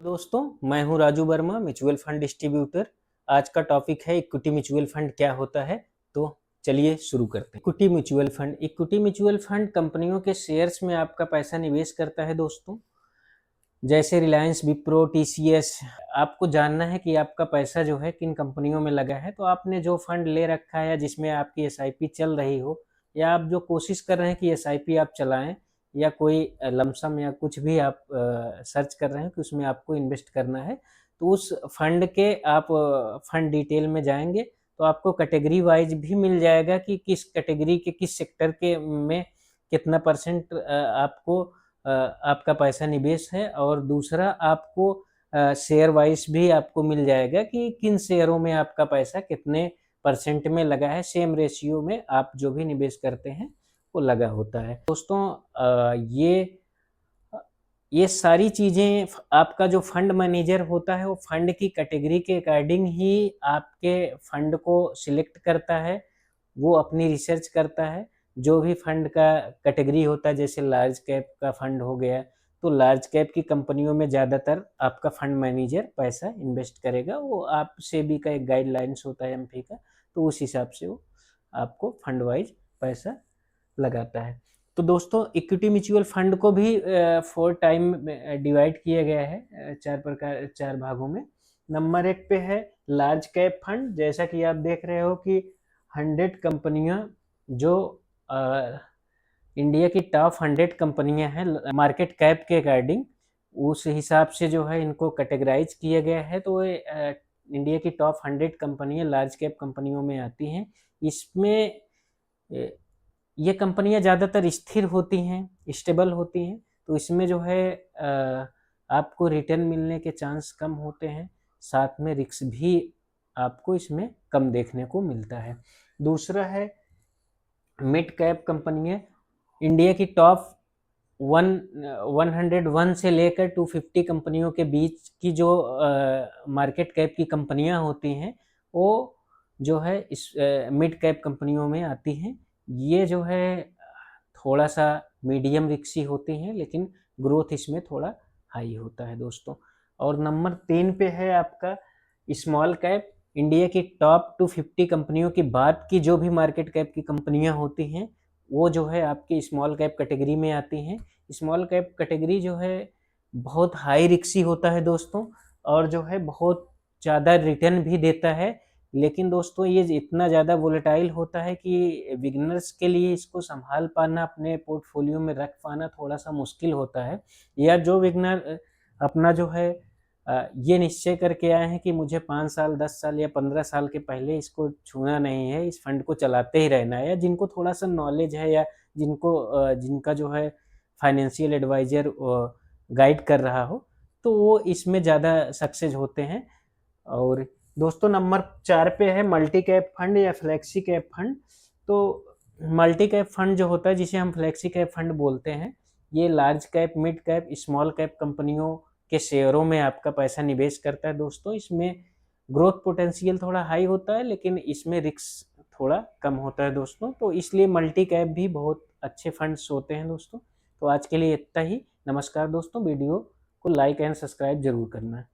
दोस्तों, मैं हूं Raju Verma, mutual fund distributor. आज का टॉपिक है इक्विटी म्यूचुअल फंड क्या होता है। तो चलिए शुरू करते हैं। इक्विटी म्यूचुअल फंड कंपनियों के शेयर्स में आपका पैसा निवेश करता है दोस्तों। जैसे रिलायंस, विप्रो, टीसीएस। आपको जानना है कि आपका पैसा जो है किन कंपनियों में लगा है। तो आपने जो फंड ले रखा है या जिसमें आपकी एसआईपी चल रही हो, या आप जो कोशिश कर रहे हैं कि एसआईपी आप चलाएं, या कोई लमसम या कुछ भी आप सर्च कर रहे हैं कि उसमें आपको इन्वेस्ट करना है, तो उस फंड के आप फंड डिटेल में जाएंगे तो आपको कैटेगरी वाइज भी मिल जाएगा कि किस कैटेगरी के किस सेक्टर के में कितना परसेंट आपको आपका पैसा निवेश है। और दूसरा आपको शेयर वाइज भी आपको मिल जाएगा कि किन शेयरों में आपका पैसा कितने परसेंट में लगा है। सेम रेशियो में आप जो भी निवेश करते हैं वो लगा होता है दोस्तों। ये सारी चीज़ें आपका जो फंड मैनेजर होता है वो फंड की कैटेगरी के अकॉर्डिंग ही आपके फंड को सिलेक्ट करता है। वो अपनी रिसर्च करता है। जो भी फंड का कैटेगरी होता है, जैसे लार्ज कैप का फंड हो गया, तो लार्ज कैप की कंपनियों में ज़्यादातर आपका फंड मैनेजर पैसा इन्वेस्ट करेगा। वो आप सेबी का एक गाइडलाइंस होता है एमपी का, तो उस हिसाब से वो आपको फंड वाइज पैसा लगाता है। तो दोस्तों, इक्विटी म्यूचुअल फंड को भी 4 टाइम डिवाइड किया गया है, 4 भागों में। नंबर 1 पे है लार्ज कैप फंड। जैसा कि आप देख रहे हो कि 100 कंपनियां जो इंडिया की टॉप 100 कंपनियां हैं मार्केट कैप के अकॉर्डिंग, उस हिसाब से जो है इनको कैटेगराइज किया गया है। तो इंडिया की टॉप 100 कंपनियां लार्ज कैप कंपनियों में आती हैं। इसमें ये कंपनियां ज़्यादातर स्थिर होती हैं, स्टेबल होती हैं। तो इसमें जो है आपको रिटर्न मिलने के चांस कम होते हैं, साथ में रिस्क भी आपको इसमें कम देखने को मिलता है। दूसरा है मिड कैप कंपनियां। इंडिया की टॉप 101 से लेकर 250 कंपनियों के बीच की जो मार्केट कैप की कंपनियां होती हैं, वो जो है इस मिड कैप कंपनियों में आती हैं। ये जो है थोड़ा सा मीडियम रिक्सी होती हैं, लेकिन ग्रोथ इसमें थोड़ा हाई होता है दोस्तों। और नंबर 3 पे है आपका स्मॉल कैप। इंडिया की टॉप 250 कंपनियों की बात की जो भी मार्केट कैप की कंपनियां होती हैं, वो जो है आपकी स्मॉल कैप कैटेगरी में आती हैं। स्मॉल कैप कैटेगरी जो है बहुत हाई रिक्सी होता है दोस्तों, और जो है बहुत ज़्यादा रिटर्न भी देता है। लेकिन दोस्तों, ये इतना ज़्यादा वोलेटाइल होता है कि बिगिनर्स के लिए इसको संभाल पाना, अपने पोर्टफोलियो में रख पाना थोड़ा सा मुश्किल होता है। या जो बिगिनर अपना जो है ये निश्चय करके आए हैं कि मुझे 5 साल, 10 साल या 15 साल के पहले इसको छूना नहीं है, इस फंड को चलाते ही रहना है, या जिनको थोड़ा सा नॉलेज है, या जिनका जो है फाइनेंशियल एडवाइजर गाइड कर रहा हो, तो वो इसमें ज़्यादा सक्सेस होते हैं। और दोस्तों, नंबर 4 पे है मल्टी कैप फंड या फ्लेक्सी कैप फंड। तो मल्टी कैप फंड जो होता है, जिसे हम फ्लेक्सी कैप फंड बोलते हैं, ये large cap, mid cap, small cap कंपनियों के शेयरों में आपका पैसा निवेश करता है दोस्तों। इसमें ग्रोथ पोटेंशियल थोड़ा हाई होता है, लेकिन इसमें रिस्क थोड़ा कम होता है दोस्तों। तो इसलिए मल्टी कैप भी बहुत अच्छे फंड्स होते हैं दोस्तों। तो आज के लिए इतना ही। नमस्कार दोस्तों। वीडियो को लाइक एंड सब्सक्राइब जरूर करना है।